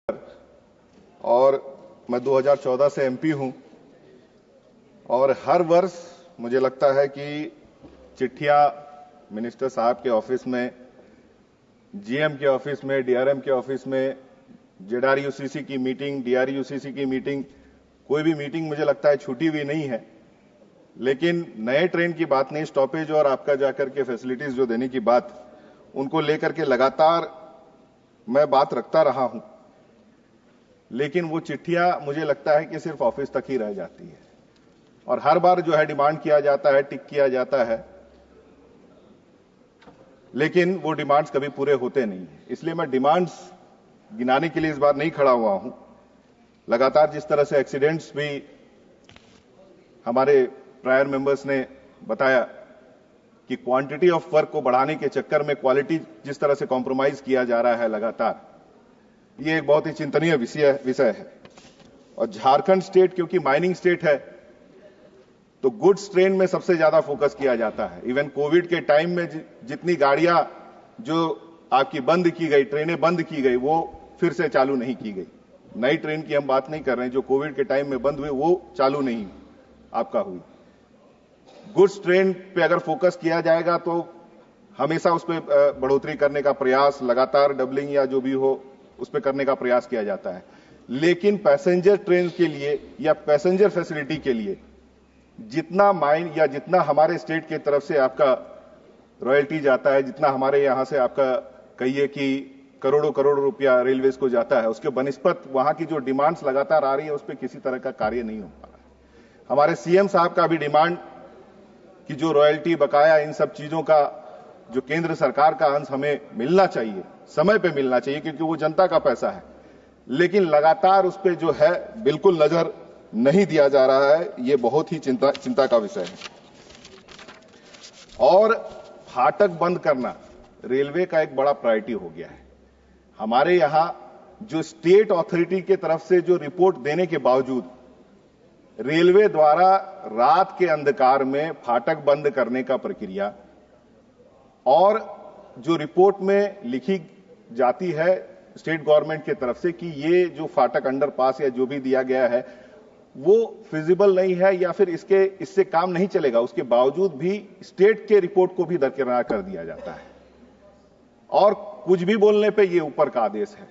और मैं 2014 से एमपी हूं और हर वर्ष मुझे लगता है कि चिट्ठियां मिनिस्टर साहब के ऑफिस में, जीएम के ऑफिस में, डीआरएम के ऑफिस में, जेडआरयूसीसी की मीटिंग, डीआरयूसीसी की मीटिंग, कोई भी मीटिंग मुझे लगता है छूटी हुई नहीं है। लेकिन नए ट्रेन की बात नहीं, स्टॉपेज और आपका जाकर के फैसिलिटीज जो देने की बात, उनको लेकर के लगातार मैं बात रखता रहा हूं। लेकिन वो चिट्ठियां मुझे लगता है कि सिर्फ ऑफिस तक ही रह जाती है और हर बार जो है डिमांड किया जाता है, टिक किया जाता है, लेकिन वो डिमांड्स कभी पूरे होते नहीं है। इसलिए मैं डिमांड्स गिनाने के लिए इस बार नहीं खड़ा हुआ हूं। लगातार जिस तरह से एक्सीडेंट्स भी हमारे प्रायर मेंबर्स ने बताया कि क्वांटिटी ऑफ वर्क को बढ़ाने के चक्कर में क्वालिटी जिस तरह से कॉम्प्रोमाइज किया जा रहा है लगातार, ये एक बहुत ही चिंतनीय विषय है। और झारखंड स्टेट क्योंकि माइनिंग स्टेट है, तो गुड्स ट्रेन में सबसे ज्यादा फोकस किया जाता है। इवन कोविड के टाइम में जितनी गाड़ियां जो आपकी बंद की गई, ट्रेनें बंद की गई, वो फिर से चालू नहीं की गई। नई ट्रेन की हम बात नहीं कर रहे हैं, जो कोविड के टाइम में बंद हुई वो चालू नहीं आपका हुई। गुड्स ट्रेन पे अगर फोकस किया जाएगा तो हमेशा उस पर बढ़ोतरी करने का प्रयास, लगातार डबलिंग या जो भी हो उस पर करने का प्रयास किया जाता है। लेकिन पैसेंजर ट्रेन के लिए या पैसेंजर फैसिलिटी के लिए जितना माइन या जितना हमारे स्टेट की तरफ से आपका रॉयल्टी जाता है, जितना हमारे यहां से आपका कहिए कि करोड़ों करोड़ रुपया रेलवेज को जाता है, उसके बनिस्पत वहां की जो डिमांड्स लगातार आ रही है उस पर किसी तरह का कार्य नहीं हो पा रहा है। हमारे सीएम साहब का भी डिमांड कि जो रॉयल्टी, बकाया, इन सब चीजों का जो केंद्र सरकार का अंश हमें मिलना चाहिए, समय पे मिलना चाहिए, क्योंकि वो जनता का पैसा है, लेकिन लगातार उस पर जो है बिल्कुल नजर नहीं दिया जा रहा है। ये बहुत ही चिंता का विषय है। और फाटक बंद करना रेलवे का एक बड़ा प्रायोरिटी हो गया है। हमारे यहां जो स्टेट अथॉरिटी के तरफ से जो रिपोर्ट देने के बावजूद रेलवे द्वारा रात के अंधकार में फाटक बंद करने का प्रक्रिया, और जो रिपोर्ट में लिखी जाती है स्टेट गवर्नमेंट की तरफ से कि ये जो फाटक अंडरपास या जो भी दिया गया है वो फिजिबल नहीं है या फिर इससे काम नहीं चलेगा, उसके बावजूद भी स्टेट के रिपोर्ट को भी दरकिनार कर दिया जाता है और कुछ भी बोलने पे ये ऊपर का आदेश है।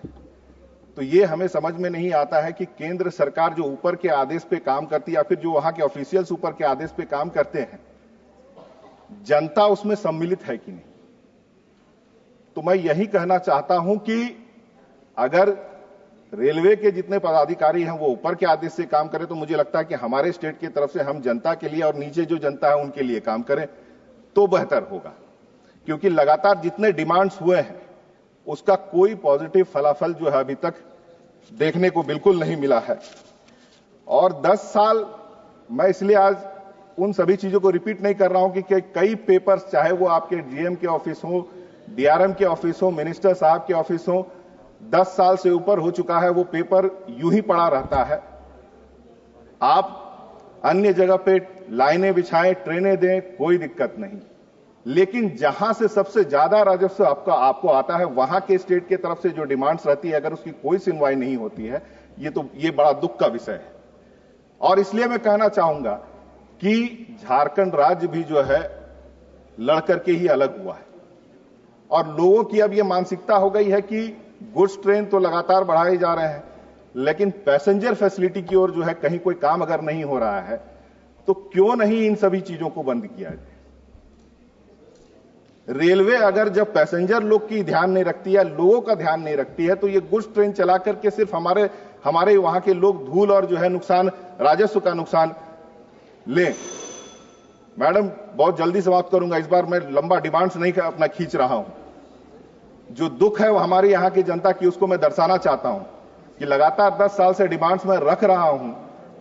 तो ये हमें समझ में नहीं आता है कि केंद्र सरकार जो ऊपर के आदेश पे काम करती है या फिर जो वहां के ऑफिशियल्स ऊपर के आदेश पे काम करते हैं, जनता उसमें सम्मिलित है कि नहीं। तो मैं यही कहना चाहता हूं कि अगर रेलवे के जितने पदाधिकारी हैं वो ऊपर के आदेश से काम करें, तो मुझे लगता है कि हमारे स्टेट की तरफ से हम जनता के लिए और नीचे जो जनता है उनके लिए काम करें तो बेहतर होगा। क्योंकि लगातार जितने डिमांड्स हुए हैं उसका कोई पॉजिटिव फलाफल जो है अभी तक देखने को बिल्कुल नहीं मिला है। और 10 साल मैं इसलिए आज उन सभी चीजों को रिपीट नहीं कर रहा हूं कि कई पेपर्स, चाहे वो आपके जीएम के ऑफिस हो, डीआरएम के ऑफिस हो, मिनिस्टर साहब के ऑफिस हो, 10 साल से ऊपर हो चुका है, वो पेपर यूं ही पड़ा रहता है। आप अन्य जगह पे लाइनें बिछाएं, ट्रेनें दें, कोई दिक्कत नहीं, लेकिन जहां से सबसे ज्यादा राजस्व आपको आता है वहां के स्टेट की तरफ से जो डिमांड्स रहती है, अगर उसकी कोई सुनवाई नहीं होती है, ये बड़ा दुख का विषय है। और इसलिए मैं कहना चाहूंगा कि झारखंड राज्य भी जो है लड़ करके ही अलग हुआ है और लोगों की अब ये मानसिकता हो गई है कि गुड्स ट्रेन तो लगातार बढ़ाए जा रहे हैं, लेकिन पैसेंजर फैसिलिटी की ओर जो है कहीं कोई काम अगर नहीं हो रहा है तो क्यों नहीं इन सभी चीजों को बंद किया जाए। रेलवे अगर जब पैसेंजर लोग की ध्यान नहीं रखती है, लोगों का ध्यान नहीं रखती है, तो ये गुड्स ट्रेन चला करके सिर्फ हमारे वहां के लोग धूल और जो है नुकसान, राजस्व का नुकसान लें। मैडम, बहुत जल्दी समाप्त करूंगा, इस बार मैं लंबा डिमांड्स नहीं अपना खींच रहा हूं। जो दुख है वो हमारी यहां की जनता की, उसको मैं दर्शाना चाहता हूं कि लगातार 10 साल से डिमांड्स मैं रख रहा हूं,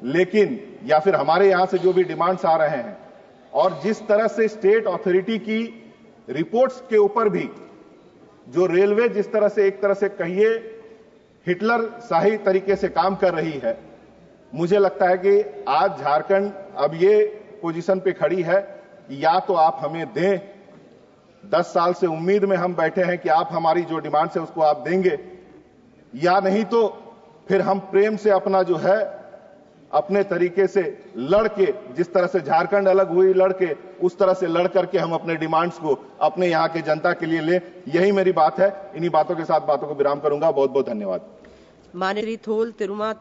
लेकिन या फिर हमारे यहां से जो भी डिमांड्स आ रहे हैं और जिस तरह से स्टेट अथॉरिटी की रिपोर्ट्स के ऊपर भी जो रेलवे जिस तरह से एक तरह से कहिए हिटलर शाही तरीके से काम कर रही है, मुझे लगता है कि आज झारखंड अब ये पोजीशन पे खड़ी है कि या तो आप हमें दें, 10 साल से उम्मीद में हम बैठे हैं कि आप हमारी जो डिमांड्स है उसको आप देंगे, या नहीं तो फिर हम प्रेम से अपना जो है अपने तरीके से लड़के, जिस तरह से झारखंड अलग हुई लड़के, उस तरह से लड़ करके हम अपने डिमांड्स को अपने यहां के जनता के लिए लें। यही मेरी बात है। इन्हीं बातों के साथ बातों को विराम करूंगा। बहुत बहुत धन्यवाद। माननीय थोल तिरुमा